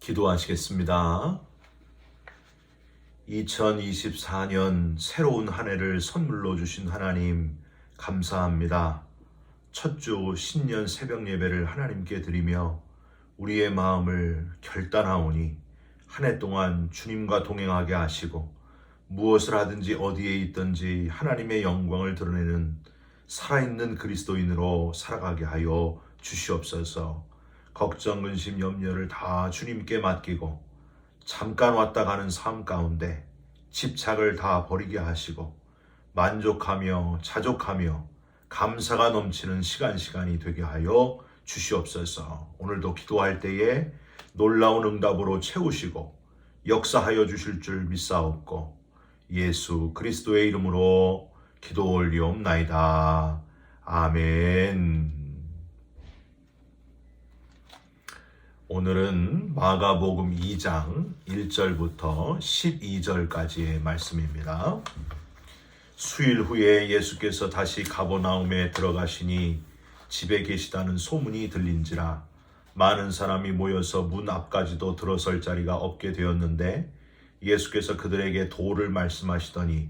기도하시겠습니다. 2024년 새로운 한 해를 선물로 주신 하나님 감사합니다. 첫 주 신년 새벽 예배를 하나님께 드리며 우리의 마음을 결단하오니 한 해 동안 주님과 동행하게 하시고 무엇을 하든지 어디에 있든지 하나님의 영광을 드러내는 살아있는 그리스도인으로 살아가게 하여 주시옵소서. 걱정, 근심, 염려를 다 주님께 맡기고 잠깐 왔다 가는 삶 가운데 집착을 다 버리게 하시고 만족하며 자족하며 감사가 넘치는 시간이 되게 하여 주시옵소서. 오늘도 기도할 때에 놀라운 응답으로 채우시고 역사하여 주실 줄 믿사옵고 예수 그리스도의 이름으로 기도 올리옵나이다. 아멘. 오늘은 마가복음 2장 1절부터 12절까지의 말씀입니다. 수일 후에 예수께서 다시 가버나움에 들어가시니 집에 계시다는 소문이 들린지라 많은 사람이 모여서 문 앞까지도 들어설 자리가 없게 되었는데 예수께서 그들에게 도를 말씀하시더니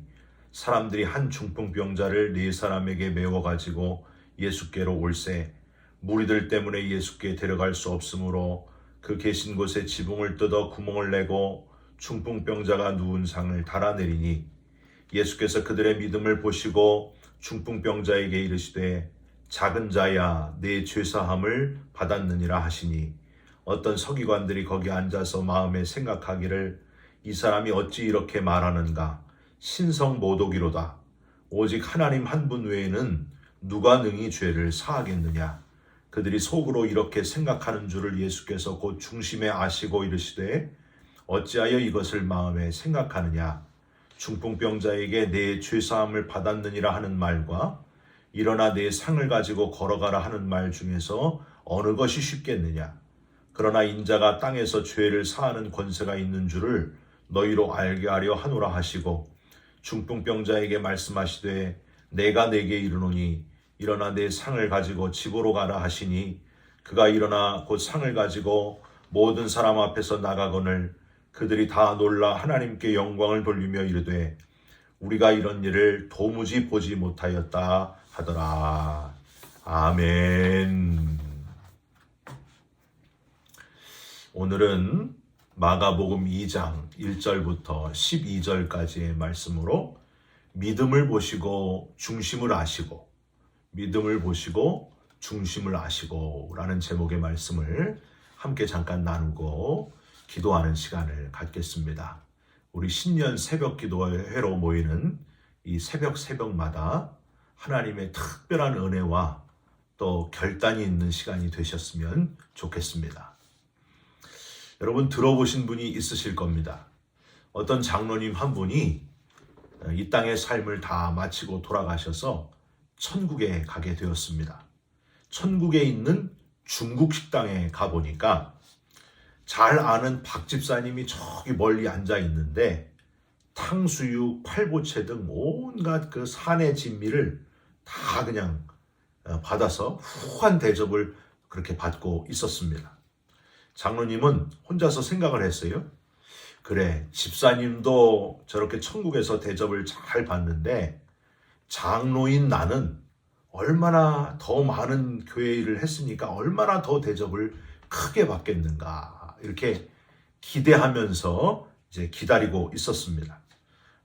사람들이 한 중풍병자를 4사람에게 메워가지고 예수께로 올세 무리들 때문에 예수께 데려갈 수 없으므로 그 계신 곳에 지붕을 뜯어 구멍을 내고 중풍병자가 누운 상을 달아내리니 예수께서 그들의 믿음을 보시고 중풍병자에게 이르시되 작은 자야 내 죄사함을 받았느니라 하시니 어떤 서기관들이 거기 앉아서 마음에 생각하기를 이 사람이 어찌 이렇게 말하는가 신성모독이로다 오직 하나님 한 분 외에는 누가 능히 죄를 사하겠느냐. 그들이 속으로 이렇게 생각하는 줄을 예수께서 곧 중심에 아시고 이르시되 어찌하여 이것을 마음에 생각하느냐. 중풍병자에게 내 죄사함을 받았느니라 하는 말과 일어나 내 상을 가지고 걸어가라 하는 말 중에서 어느 것이 쉽겠느냐. 그러나 인자가 땅에서 죄를 사하는 권세가 있는 줄을 너희로 알게 하려 하노라 하시고 중풍병자에게 말씀하시되 내가 네게 이르노니 일어나 내 상을 가지고 집으로 가라 하시니 그가 일어나 곧 상을 가지고 모든 사람 앞에서 나가거늘 그들이 다 놀라 하나님께 영광을 돌리며 이르되 우리가 이런 일을 도무지 보지 못하였다 하더라. 아멘. 오늘은 마가복음 2장 1절부터 12절까지의 말씀으로 믿음을 보시고 중심을 아시고 믿음을 보시고 중심을 아시고 라는 제목의 말씀을 함께 잠깐 나누고 기도하는 시간을 갖겠습니다. 우리 신년 새벽 기도회로 모이는 이 새벽마다 하나님의 특별한 은혜와 또 결단이 있는 시간이 되셨으면 좋겠습니다. 여러분 들어보신 분이 있으실 겁니다. 어떤 장로님 한 분이 이 땅의 삶을 다 마치고 돌아가셔서 천국에 가게 되었습니다. 천국에 있는 중국 식당에 가보니까 잘 아는 박 집사님이 저기 멀리 앉아 있는데 탕수육, 팔보채 등 온갖 그 산의 진미를 다 그냥 받아서 후한 대접을 그렇게 받고 있었습니다. 장로님은 혼자서 생각을 했어요. 그래, 집사님도 저렇게 천국에서 대접을 잘 받는데 장로인 나는 얼마나 더 많은 교회 일을 했으니까 얼마나 더 대접을 크게 받겠는가 이렇게 기대하면서 이제 기다리고 있었습니다.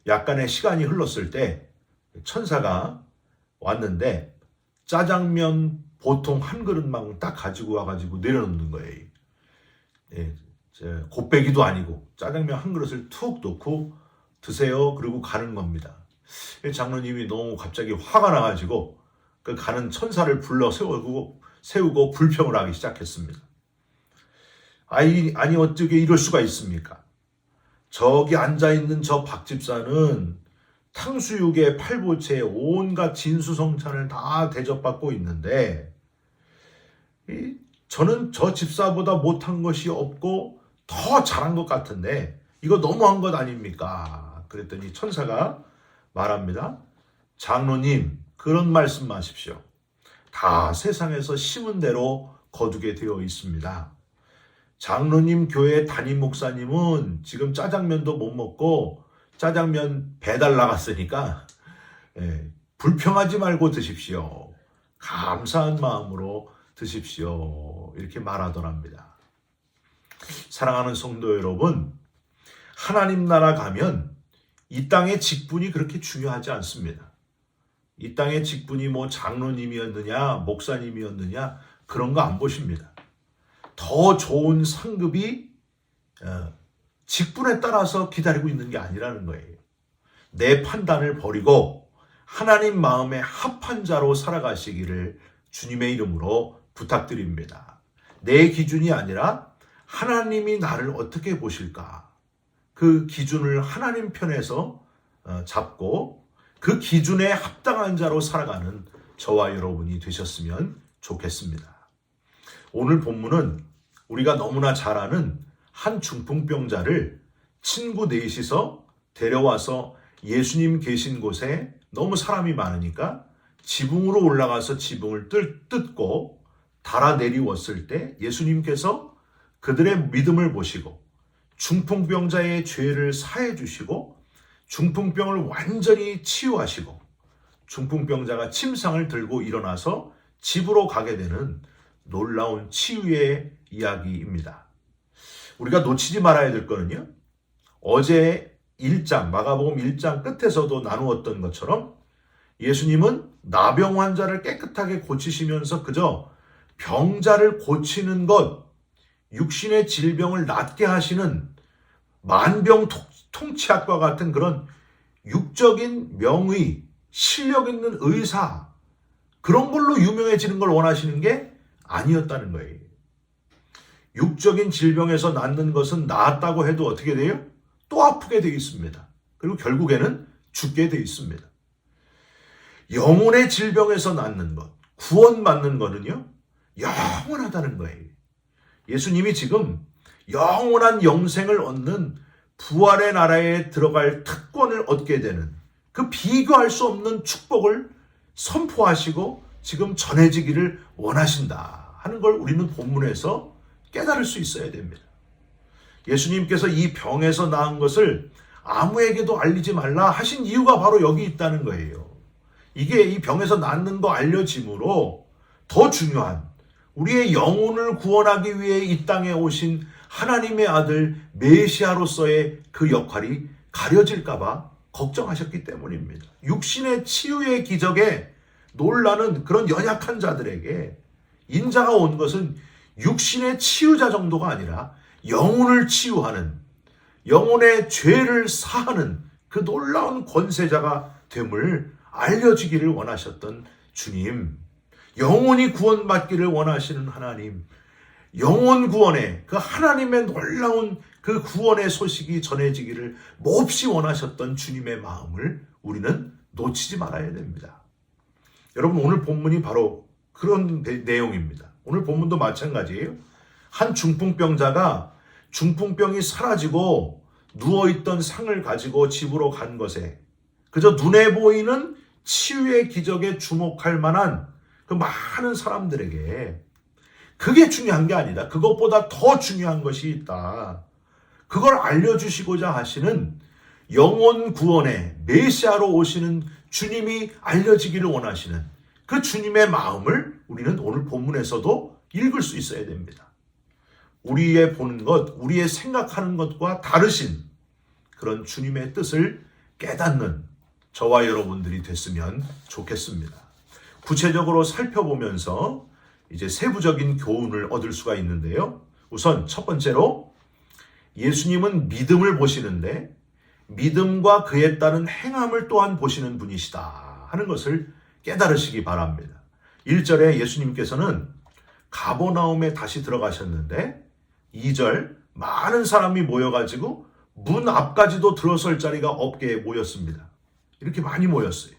약간의 시간이 흘렀을 때 천사가 왔는데 짜장면 보통 한 그릇만 딱 가지고 와가지고 내려놓는 거예요. 예, 곱빼기도 아니고 짜장면 한 그릇을 툭 놓고 드세요. 그리고 가는 겁니다. 장로님이 너무 갑자기 화가 나가지고 그 가는 천사를 불러 세우고 불평을 하기 시작했습니다. 아니 어떻게 이럴 수가 있습니까? 저기 앉아있는 저 박 집사는 탕수육에 팔보채에 온갖 진수성찬을 다 대접받고 있는데 저는 저 집사보다 못한 것이 없고 더 잘한 것 같은데 이거 너무한 것 아닙니까? 그랬더니 천사가 말합니다. 장로님 그런 말씀 마십시오. 다 세상에서 심은 대로 거두게 되어 있습니다. 장로님 교회 담임 목사님은 지금 짜장면도 못 먹고 짜장면 배달 나갔으니까 불평하지 말고 드십시오. 감사한 마음으로 드십시오. 이렇게 말하더랍니다. 사랑하는 성도 여러분, 하나님 나라 가면 이 땅의 직분이 그렇게 중요하지 않습니다. 이 땅의 직분이 뭐 장로님이었느냐, 목사님이었느냐 그런 거 안 보십니다. 더 좋은 상급이 직분에 따라서 기다리고 있는 게 아니라는 거예요. 내 판단을 버리고 하나님 마음에 합한 자로 살아가시기를 주님의 이름으로 부탁드립니다. 내 기준이 아니라 하나님이 나를 어떻게 보실까? 그 기준을 하나님 편에서 잡고 그 기준에 합당한 자로 살아가는 저와 여러분이 되셨으면 좋겠습니다. 오늘 본문은 우리가 너무나 잘 아는 한 중풍병자를 친구 넷이서 데려와서 예수님 계신 곳에 너무 사람이 많으니까 지붕으로 올라가서 지붕을 뜯고 달아 내리웠을 때 예수님께서 그들의 믿음을 보시고 중풍병자의 죄를 사해 주시고 중풍병을 완전히 치유하시고 중풍병자가 침상을 들고 일어나서 집으로 가게 되는 놀라운 치유의 이야기입니다. 우리가 놓치지 말아야 될 거는요, 어제 1장, 마가복음 1장 끝에서도 나누었던 것처럼 예수님은 나병 환자를 깨끗하게 고치시면서 그저 병자를 고치는 것, 육신의 질병을 낫게 하시는 만병통치약과 같은 그런 육적인 명의, 실력 있는 의사, 그런 걸로 유명해지는 걸 원하시는 게 아니었다는 거예요. 육적인 질병에서 낫는 것은 나았다고 해도 어떻게 돼요? 또 아프게 되어 있습니다. 그리고 결국에는 죽게 되어 있습니다. 영혼의 질병에서 낫는 것, 구원받는 것은요, 영원하다는 거예요. 예수님이 지금 영원한 영생을 얻는 부활의 나라에 들어갈 특권을 얻게 되는 그 비교할 수 없는 축복을 선포하시고 지금 전해지기를 원하신다 하는 걸 우리는 본문에서 깨달을 수 있어야 됩니다. 예수님께서 이 병에서 나은 것을 아무에게도 알리지 말라 하신 이유가 바로 여기 있다는 거예요. 이게 이 병에서 낫는 거 알려짐으로 더 중요한 우리의 영혼을 구원하기 위해 이 땅에 오신 하나님의 아들 메시아로서의 그 역할이 가려질까 봐 걱정하셨기 때문입니다. 육신의 치유의 기적에 놀라는 그런 연약한 자들에게 인자가 온 것은 육신의 치유자 정도가 아니라 영혼을 치유하는, 영혼의 죄를 사하는 그 놀라운 권세자가 됨을 알려주기를 원하셨던 주님, 영혼이 구원받기를 원하시는 하나님, 영혼 구원의 그 하나님의 놀라운 그 구원의 소식이 전해지기를 몹시 원하셨던 주님의 마음을 우리는 놓치지 말아야 됩니다. 여러분, 오늘 본문이 바로 그런 내용입니다. 오늘 본문도 마찬가지예요. 한 중풍병자가 중풍병이 사라지고 누워있던 상을 가지고 집으로 간 것에 그저 눈에 보이는 치유의 기적에 주목할 만한 그 많은 사람들에게 그게 중요한 게 아니다. 그것보다 더 중요한 것이 있다. 그걸 알려주시고자 하시는 영혼 구원의 메시아로 오시는 주님이 알려지기를 원하시는 그 주님의 마음을 우리는 오늘 본문에서도 읽을 수 있어야 됩니다. 우리의 보는 것, 우리의 생각하는 것과 다르신 그런 주님의 뜻을 깨닫는 저와 여러분들이 됐으면 좋겠습니다. 구체적으로 살펴보면서 이제 세부적인 교훈을 얻을 수가 있는데요. 우선 첫 번째로 예수님은 믿음을 보시는데 믿음과 그에 따른 행함을 또한 보시는 분이시다 하는 것을 깨달으시기 바랍니다. 1절에 예수님께서는 가버나움에 다시 들어가셨는데 2절 많은 사람이 모여가지고 문 앞까지도 들어설 자리가 없게 모였습니다. 이렇게 많이 모였어요.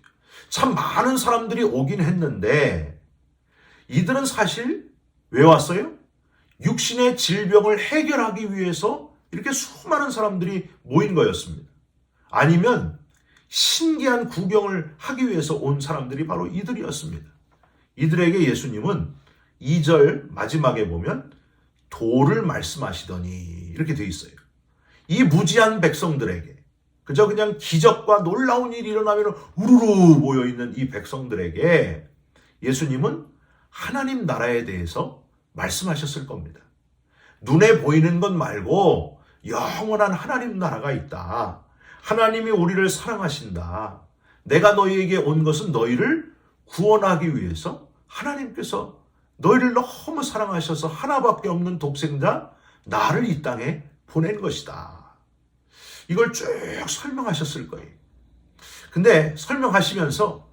참 많은 사람들이 오긴 했는데 이들은 사실 왜 왔어요? 육신의 질병을 해결하기 위해서 이렇게 수많은 사람들이 모인 거였습니다. 아니면 신기한 구경을 하기 위해서 온 사람들이 바로 이들이었습니다. 이들에게 예수님은 2절 마지막에 보면 도를 말씀하시더니 이렇게 돼 있어요. 이 무지한 백성들에게 그저 그냥 기적과 놀라운 일이 일어나면 우르르 모여있는 이 백성들에게 예수님은 하나님 나라에 대해서 말씀하셨을 겁니다. 눈에 보이는 것 말고 영원한 하나님 나라가 있다. 하나님이 우리를 사랑하신다. 내가 너희에게 온 것은 너희를 구원하기 위해서 하나님께서 너희를 너무 사랑하셔서 하나밖에 없는 독생자 나를 이 땅에 보낸 것이다. 이걸 쭉 설명하셨을 거예요. 근데 설명하시면서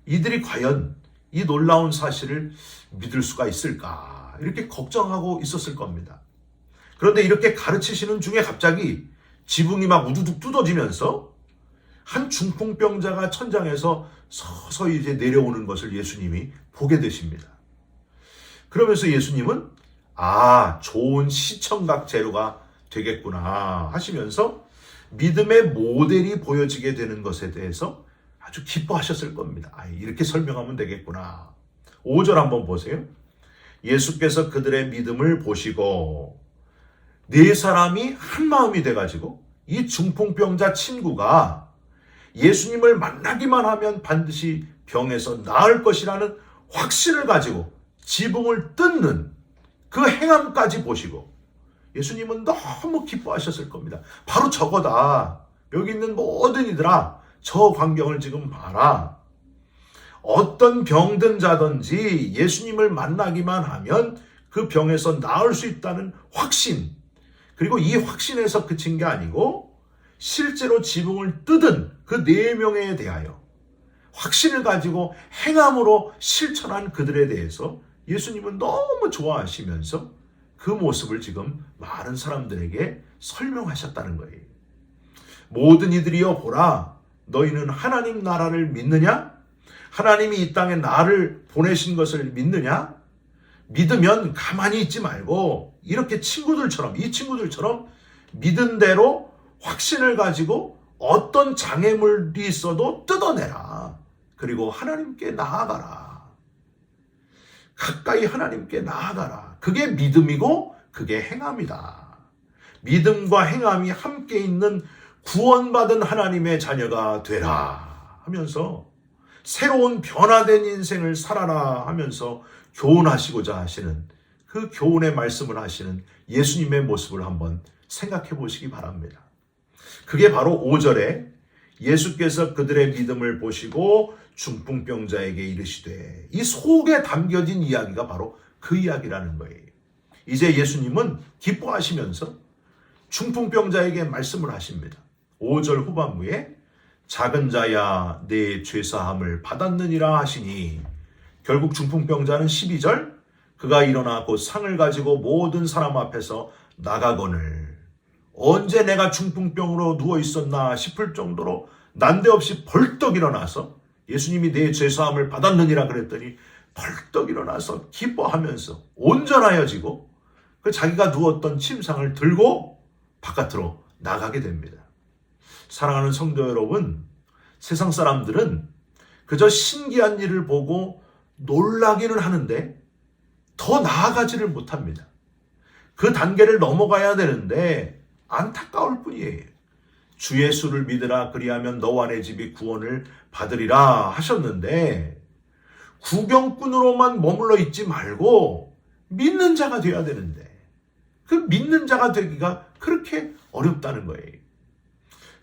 이들이 과연 이 놀라운 사실을 믿을 수가 있을까? 이렇게 걱정하고 있었을 겁니다. 그런데 이렇게 가르치시는 중에 갑자기 지붕이 막 우두둑 뜯어지면서 한 중풍병자가 천장에서 서서히 이제 내려오는 것을 예수님이 보게 되십니다. 그러면서 예수님은 좋은 시청각 재료가 되겠구나 하시면서 믿음의 모델이 보여지게 되는 것에 대해서 아주 기뻐하셨을 겁니다. 이렇게 설명하면 되겠구나. 5절 한번 보세요. 예수께서 그들의 믿음을 보시고 네 사람이 한 마음이 돼가지고 이 중풍병자 친구가 예수님을 만나기만 하면 반드시 병에서 나을 것이라는 확신을 가지고 지붕을 뜯는 그 행함까지 보시고 예수님은 너무 기뻐하셨을 겁니다. 바로 저거다. 여기 있는 모든 이들아, 저 광경을 지금 봐라. 어떤 병든 자든지 예수님을 만나기만 하면 그 병에서 나을 수 있다는 확신, 그리고 이 확신에서 그친 게 아니고 실제로 지붕을 뜯은 그 4명에 대하여 확신을 가지고 행함으로 실천한 그들에 대해서 예수님은 너무 좋아하시면서 그 모습을 지금 많은 사람들에게 설명하셨다는 거예요. 모든 이들이여 보라, 너희는 하나님 나라를 믿느냐? 하나님이 이 땅에 나를 보내신 것을 믿느냐? 믿으면 가만히 있지 말고 이렇게 이 친구들처럼 믿은 대로 확신을 가지고 어떤 장애물이 있어도 뜯어내라. 그리고 하나님께 나아가라. 가까이 하나님께 나아가라. 그게 믿음이고 그게 행함이다. 믿음과 행함이 함께 있는 구원받은 하나님의 자녀가 되라 하면서 새로운 변화된 인생을 살아라 하면서 교훈하시고자 하시는 그 교훈의 말씀을 하시는 예수님의 모습을 한번 생각해 보시기 바랍니다. 그게 바로 5절에 예수께서 그들의 믿음을 보시고 중풍병자에게 이르시되, 이 속에 담겨진 이야기가 바로 그 이야기라는 거예요. 이제 예수님은 기뻐하시면서 중풍병자에게 말씀을 하십니다. 5절 후반부에 작은 자야 내 죄사함을 받았느니라 하시니, 결국 중풍병자는 12절 그가 일어나 곧 상을 가지고 모든 사람 앞에서 나가거늘, 언제 내가 중풍병으로 누워 있었나 싶을 정도로 난데없이 벌떡 일어나서 예수님이 내 죄사함을 받았느니라 그랬더니 벌떡 일어나서 기뻐하면서 온전하여지고 그 자기가 누웠던 침상을 들고 바깥으로 나가게 됩니다. 사랑하는 성도 여러분, 세상 사람들은 그저 신기한 일을 보고 놀라기는 하는데 더 나아가지를 못합니다. 그 단계를 넘어가야 되는데 안타까울 뿐이에요. 주 예수를 믿으라, 그리하면 너와 내 집이 구원을 받으리라 하셨는데 구경꾼으로만 머물러 있지 말고 믿는 자가 되어야 되는데 그 믿는 자가 되기가 그렇게 어렵다는 거예요.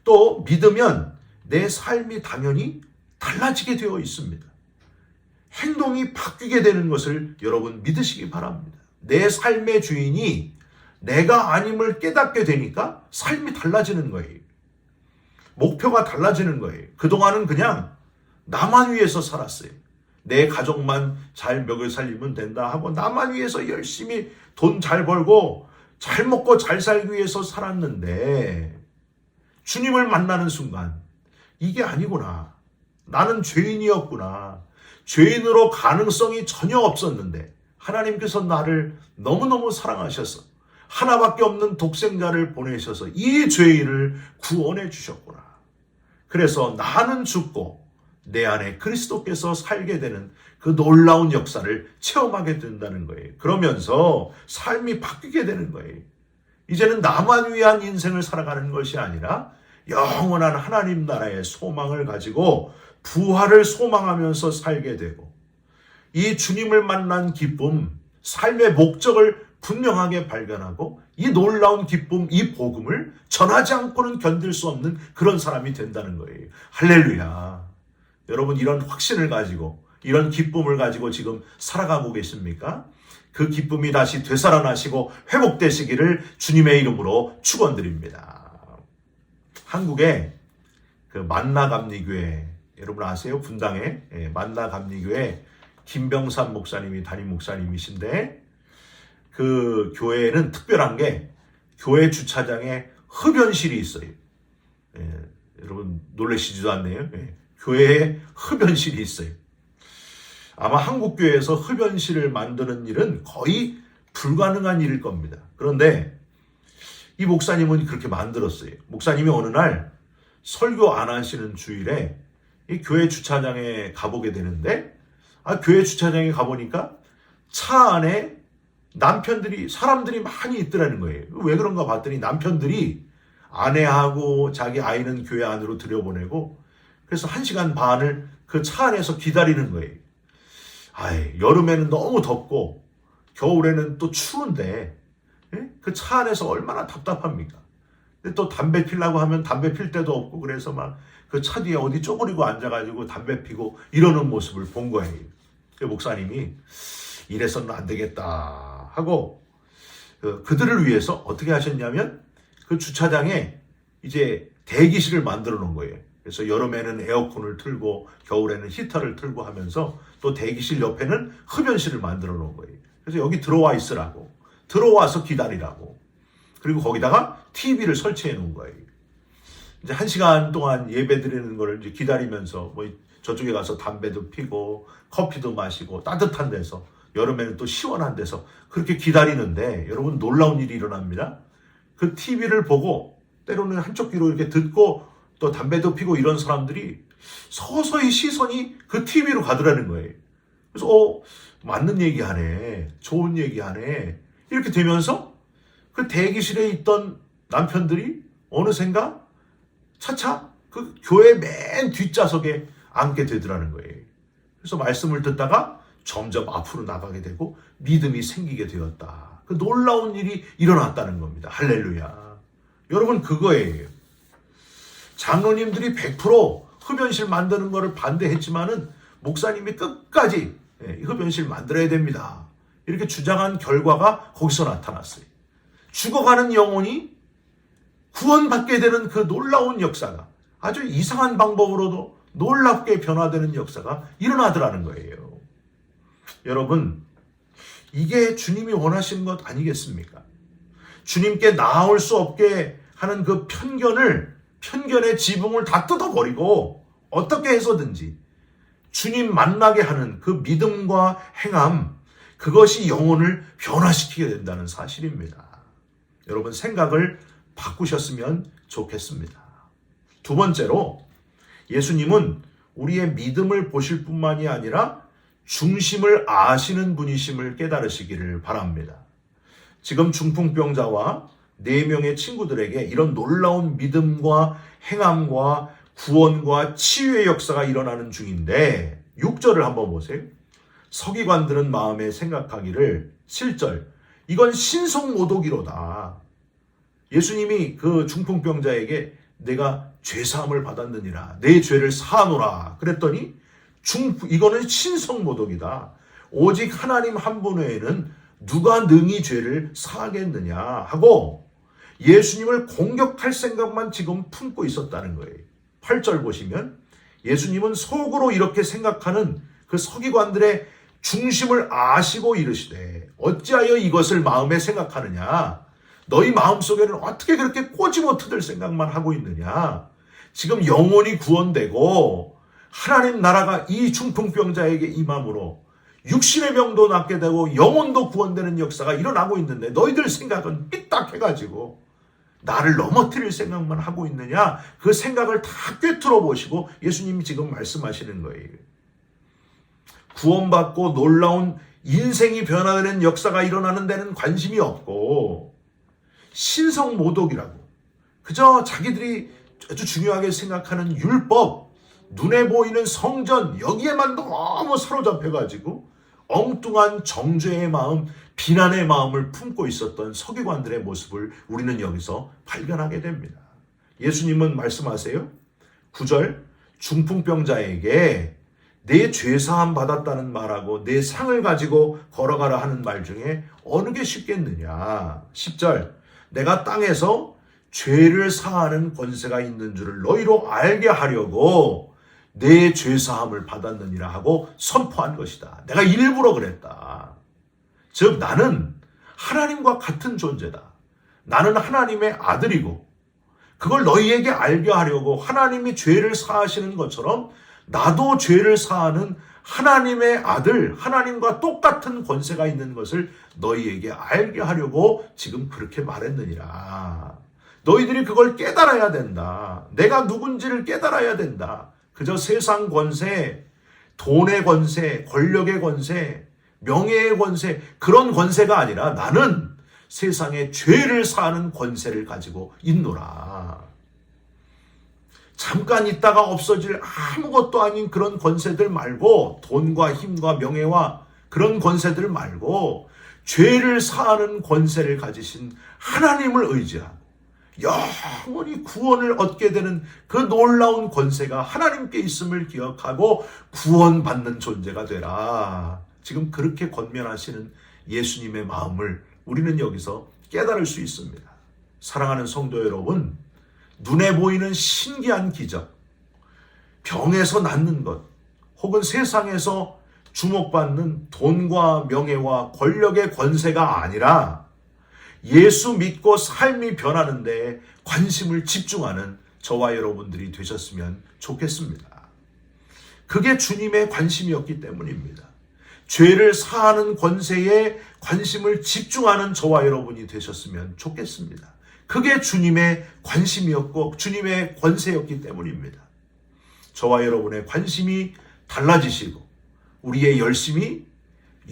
또 믿으면 내 삶이 당연히 달라지게 되어 있습니다. 행동이 바뀌게 되는 것을 여러분 믿으시기 바랍니다. 내 삶의 주인이 내가 아님을 깨닫게 되니까 삶이 달라지는 거예요. 목표가 달라지는 거예요. 그동안은 그냥 나만 위해서 살았어요. 내 가족만 잘 먹여 살리면 된다 하고 나만 위해서 열심히 돈 잘 벌고 잘 먹고 잘 살기 위해서 살았는데 주님을 만나는 순간 이게 아니구나. 나는 죄인이었구나. 죄인으로 가능성이 전혀 없었는데 하나님께서 나를 너무너무 사랑하셔서 하나밖에 없는 독생자를 보내셔서 이 죄인을 구원해 주셨구나. 그래서 나는 죽고 내 안에 그리스도께서 살게 되는 그 놀라운 역사를 체험하게 된다는 거예요. 그러면서 삶이 바뀌게 되는 거예요. 이제는 나만 위한 인생을 살아가는 것이 아니라 영원한 하나님 나라의 소망을 가지고 부활을 소망하면서 살게 되고, 이 주님을 만난 기쁨, 삶의 목적을 분명하게 발견하고 이 놀라운 기쁨, 이 복음을 전하지 않고는 견딜 수 없는 그런 사람이 된다는 거예요. 할렐루야. 여러분, 이런 확신을 가지고, 이런 기쁨을 가지고 지금 살아가고 계십니까? 그 기쁨이 다시 되살아나시고 회복되시기를 주님의 이름으로 축원드립니다. 한국에 그 만나감리교회, 여러분 아세요? 분당에 만나감리교회 김병삼 목사님이 담임 목사님이신데, 그 교회는 특별한 게 교회 주차장에 흡연실이 있어요. 여러분 놀라시지도 않네요. 교회에 흡연실이 있어요. 아마 한국 교회에서 흡연실을 만드는 일은 거의 불가능한 일일 겁니다. 그런데 이 목사님은 그렇게 만들었어요. 목사님이 어느 날 설교 안 하시는 주일에 이 교회 주차장에 가보게 되는데, 교회 주차장에 가보니까 차 안에 사람들이 많이 있더라는 거예요. 왜 그런가 봤더니 남편들이 아내하고 자기 아이는 교회 안으로 들여보내고, 그래서 1시간 반을 그 차 안에서 기다리는 거예요. 여름에는 너무 덥고 겨울에는 또 추운데 그 차 안에서 얼마나 답답합니까? 근데 또 담배 피려고 하면 담배 필 데도 없고, 그래서 막 그 차 뒤에 어디 쪼그리고 앉아가지고 담배 피고 이러는 모습을 본 거예요. 그 목사님이 이래서는 안 되겠다 하고 그들을 위해서 어떻게 하셨냐면 그 주차장에 이제 대기실을 만들어 놓은 거예요. 그래서 여름에는 에어컨을 틀고 겨울에는 히터를 틀고 하면서 또 대기실 옆에는 흡연실을 만들어 놓은 거예요. 그래서 여기 들어와 있으라고, 들어와서 기다리라고, 그리고 거기다가 TV를 설치해 놓은 거예요. 이제 1시간 동안 예배 드리는 거를 이제 기다리면서 뭐 저쪽에 가서 담배도 피고 커피도 마시고 따뜻한 데서, 여름에는 또 시원한 데서 그렇게 기다리는데, 여러분 놀라운 일이 일어납니다. 그 TV를 보고 때로는 한쪽 귀로 이렇게 듣고 또 담배도 피고 이런 사람들이 서서히 시선이 그 TV로 가더라는 거예요. 그래서 맞는 얘기하네, 좋은 얘기하네, 이렇게 되면서 그 대기실에 있던 남편들이 어느샌가 차차 그 교회 맨 뒷좌석에 앉게 되더라는 거예요. 그래서 말씀을 듣다가 점점 앞으로 나가게 되고 믿음이 생기게 되었다. 그 놀라운 일이 일어났다는 겁니다. 할렐루야. 여러분, 그거예요. 장로님들이 100% 흡연실 만드는 거를 반대했지만은 목사님이 끝까지 흡연실 만들어야 됩니다, 이렇게 주장한 결과가 거기서 나타났어요. 죽어가는 영혼이 구원받게 되는 그 놀라운 역사가, 아주 이상한 방법으로도 놀랍게 변화되는 역사가 일어나더라는 거예요. 여러분, 이게 주님이 원하시는 것 아니겠습니까? 주님께 나아올 수 없게 하는 그 편견의 지붕을 다 뜯어버리고 어떻게 해서든지 주님 만나게 하는 그 믿음과 행함, 그것이 영혼을 변화시키게 된다는 사실입니다. 여러분, 생각을 바꾸셨으면 좋겠습니다. 두 번째로, 예수님은 우리의 믿음을 보실 뿐만이 아니라 중심을 아시는 분이심을 깨달으시기를 바랍니다. 지금 중풍병자와 4명의 친구들에게 이런 놀라운 믿음과 행함과 구원과 치유의 역사가 일어나는 중인데, 6절을 한번 보세요. 서기관들은 마음에 생각하기를, 7절, 이건 신성모독이로다. 예수님이 그 중풍병자에게 내가 죄사함을 받았느니라, 내 죄를 사하노라 그랬더니 이거는 신성모독이다. 오직 하나님 한 분 외에는 누가 능히 죄를 사하겠느냐 하고 예수님을 공격할 생각만 지금 품고 있었다는 거예요. 8절 보시면 예수님은 속으로 이렇게 생각하는 그 서기관들의 중심을 아시고 이르시되, 어찌하여 이것을 마음에 생각하느냐? 너희 마음속에는 어떻게 그렇게 꼬집어뜯을 생각만 하고 있느냐? 지금 영혼이 구원되고 하나님 나라가 이 중풍병자에게 임함으로 육신의 병도 낫게 되고 영혼도 구원되는 역사가 일어나고 있는데, 너희들 생각은 삐딱해가지고 나를 넘어뜨릴 생각만 하고 있느냐? 그 생각을 다 꿰뚫어 보시고 예수님이 지금 말씀하시는 거예요. 구원받고 놀라운 인생이 변화되는 역사가 일어나는 데는 관심이 없고 신성모독이라고 그저 자기들이 아주 중요하게 생각하는 율법, 눈에 보이는 성전 여기에만 너무 사로잡혀가지고 엉뚱한 정죄의 마음, 비난의 마음을 품고 있었던 서기관들의 모습을 우리는 여기서 발견하게 됩니다. 예수님은 말씀하세요. 9절 중풍병자에게 내 죄사함 받았다는 말하고 내 상을 가지고 걸어가라 하는 말 중에 어느 게 쉽겠느냐. 10절 내가 땅에서 죄를 사하는 권세가 있는 줄을 너희로 알게 하려고 내 죄사함을 받았느니라 하고 선포한 것이다. 내가 일부러 그랬다. 즉 나는 하나님과 같은 존재다. 나는 하나님의 아들이고 그걸 너희에게 알게 하려고 하나님이 죄를 사하시는 것처럼 나도 죄를 사하는 하나님의 아들, 하나님과 똑같은 권세가 있는 것을 너희에게 알게 하려고 지금 그렇게 말했느니라. 너희들이 그걸 깨달아야 된다. 내가 누군지를 깨달아야 된다. 그저 세상 권세, 돈의 권세, 권력의 권세, 명예의 권세, 그런 권세가 아니라 나는 세상에 죄를 사하는 권세를 가지고 있노라. 잠깐 있다가 없어질 아무것도 아닌 그런 권세들 말고 돈과 힘과 명예와 그런 권세들 말고 죄를 사하는 권세를 가지신 하나님을 의지하고 영원히 구원을 얻게 되는 그 놀라운 권세가 하나님께 있음을 기억하고 구원받는 존재가 되라. 지금 그렇게 권면하시는 예수님의 마음을 우리는 여기서 깨달을 수 있습니다. 사랑하는 성도 여러분, 눈에 보이는 신기한 기적, 병에서 낫는 것, 혹은 세상에서 주목받는 돈과 명예와 권력의 권세가 아니라 예수 믿고 삶이 변하는데 관심을 집중하는 저와 여러분들이 되셨으면 좋겠습니다. 그게 주님의 관심이었기 때문입니다. 죄를 사하는 권세에 관심을 집중하는 저와 여러분이 되셨으면 좋겠습니다. 그게 주님의 관심이었고 주님의 권세였기 때문입니다. 저와 여러분의 관심이 달라지시고 우리의 열심이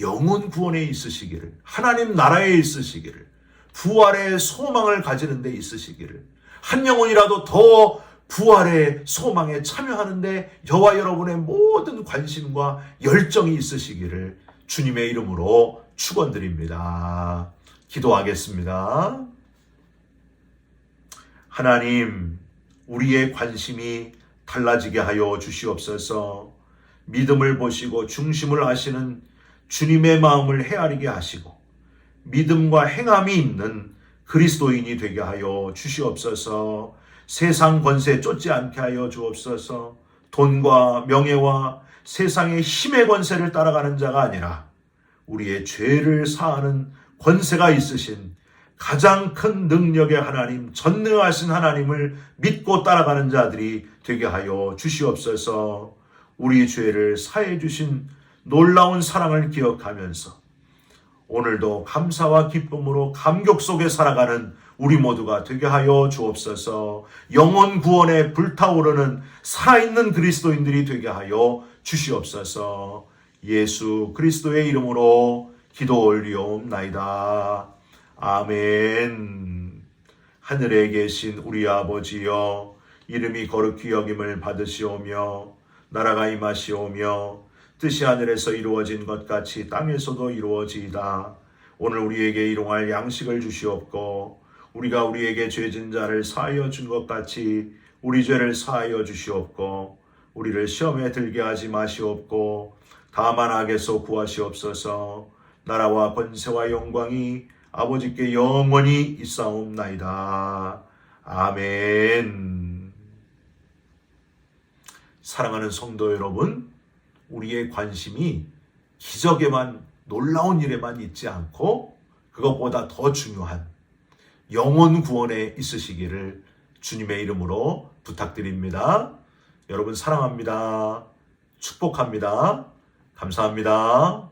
영혼 구원에 있으시기를, 하나님 나라에 있으시기를, 부활의 소망을 가지는 데 있으시기를, 한 영혼이라도 더 부활의 소망에 참여하는데 저와 여러분의 모든 관심과 열정이 있으시기를 주님의 이름으로 축원드립니다. 기도하겠습니다. 하나님, 우리의 관심이 달라지게 하여 주시옵소서. 믿음을 보시고 중심을 아시는 주님의 마음을 헤아리게 하시고 믿음과 행함이 있는 그리스도인이 되게 하여 주시옵소서. 세상 권세 쫓지 않게 하여 주옵소서. 돈과 명예와 세상의 힘의 권세를 따라가는 자가 아니라 우리의 죄를 사하는 권세가 있으신 가장 큰 능력의 하나님, 전능하신 하나님을 믿고 따라가는 자들이 되게 하여 주시옵소서. 우리 죄를 사해 주신 놀라운 사랑을 기억하면서 오늘도 감사와 기쁨으로 감격 속에 살아가는 우리 모두가 되게 하여 주옵소서. 영혼 구원에 불타오르는 살아있는 그리스도인들이 되게 하여 주시옵소서. 예수 그리스도의 이름으로 기도 올리옵나이다. 아멘. 하늘에 계신 우리 아버지여, 이름이 거룩히 여김을 받으시오며 나라가 임하시오며 뜻이 하늘에서 이루어진 것 같이 땅에서도 이루어지이다. 오늘 우리에게 일용할 양식을 주시옵고 우리가 우리에게 죄진 자를 사하여 준 것 같이 우리 죄를 사하여 주시옵고 우리를 시험에 들게 하지 마시옵고 다만 악에서 구하시옵소서. 나라와 권세와 영광이 아버지께 영원히 있사옵나이다. 아멘. 사랑하는 성도 여러분, 우리의 관심이 기적에만, 놀라운 일에만 있지 않고 그것보다 더 중요한 영혼 구원에 있으시기를 주님의 이름으로 부탁드립니다. 여러분 사랑합니다. 축복합니다. 감사합니다.